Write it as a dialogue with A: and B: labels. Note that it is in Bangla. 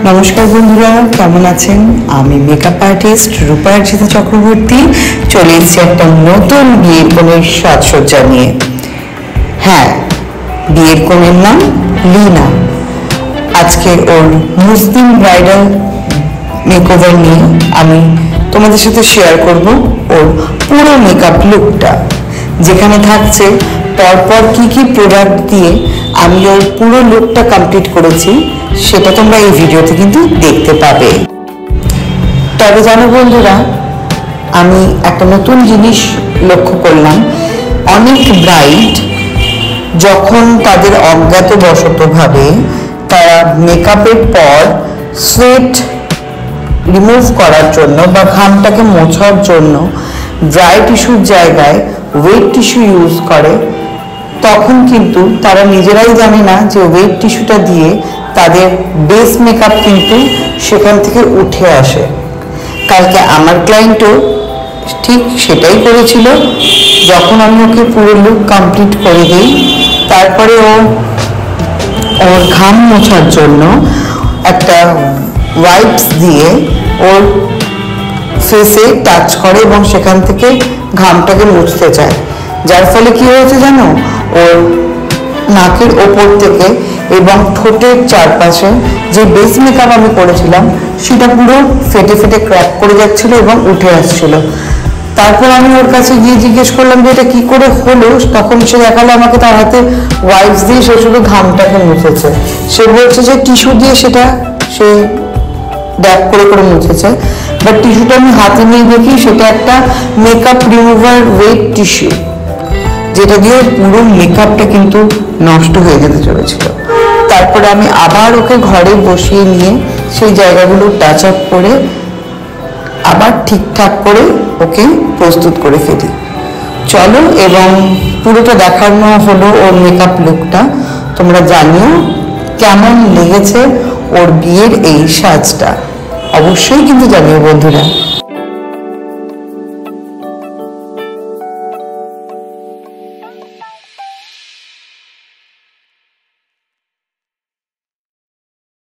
A: নমস্কার বন্ধুরা, কেমন আছেন? আমি মেকআপ আর্টিস্ট রূপা অর্চিতা চক্রবর্তী চলে এসেছি একটা নতুন বিয়ের কনের সাজসজ্জা নিয়ে। হ্যাঁ, বিয়ের কনের নাম লীনা। আজকে ওর মুসলিম ব্রাইডাল মেকওভার নিয়ে আমি তোমাদের সাথে শেয়ার করব ওর পুরো মেকআপ লুকটা, যেখানে থাকছে পরপর কি কি প্রোডাক্ট দিয়ে আমি ওর পুরো লুকটা কমপ্লিট করেছি, সেটা তোমরা এই ভিডিওতে কিন্তু দেখতে পাবে। তবে জানো বন্ধুরা, আমি একটা নতুন জিনিস লক্ষ্য করলাম। অনেক ব্রাইড যখন তাদের অজ্ঞাতবশতভাবে তারা মেকআপের পর সোয়েট রিমুভ করার জন্য বা ঘামটাকে মোছার জন্য ড্রাই টিস্যুর জায়গায় ওয়েট টিস্যু ইউজ করে, তখন কিন্তু তারা নিজেরাই জানে না যে ওয়েট টিস্যুটা দিয়ে তাদের বেস মেকআপ কিন্তু সেখান থেকে উঠে আসে। কালকে আমার ক্লায়েন্টও ঠিক সেটাই করেছিল। যখন আমি ওকে পুরো লুক কমপ্লিট করে দিই, তারপরে ওর ঘাম মোছার জন্য একটা ওয়াইপস দিয়ে ওর ফেসে টাচ করে এবং সেখান থেকে ঘামটাকে মুছতে চায়। যার ফলে কি হয়েছে জানো, ওর নাকের ওপর থেকে এবং ঠোঁটের চারপাশে যে বেস মেকআপ আমি করেছিলাম সেটা পুরো ফেটে ফেটে ক্র্যাক করে যাচ্ছিল এবং উঠে আসছিল। তারপর আমি ওর কাছে গিয়ে জিজ্ঞেস করলাম যে এটা কি করে হলো। তখন সে দেখালো আমাকে তার হাতে ওয়াইপস দিয়ে সে শুধু ঘামটাকে মুছেছে। সে বলছে যে টিস্যু দিয়ে সেটা সে ড্যাপ করে করে মুছেছে, বাট টিস্যুটা আমি হাতে নিয়ে দেখি সেটা একটা মেকআপ রিমুভার ওয়েট টিস্যু, যেটা দিয়ে পুরো মেকআপটা কিন্তু নষ্ট হয়ে যেতে চলেছিল। তারপরে আমি আবার ওকে ঘরে বসিয়ে নিয়ে সেই জায়গাগুলো টাচ আপ করে আবার ঠিকঠাক করে ওকে প্রস্তুত করে ফেলি। চলো, এবং পুরোটা দেখানো হলো ওর মেকআপ লুকটা। তোমরা জানিও কেমন লেগেছে ওর বিয়ের এই সাজটা, অবশ্যই কিন্তু জানিও বন্ধুরা।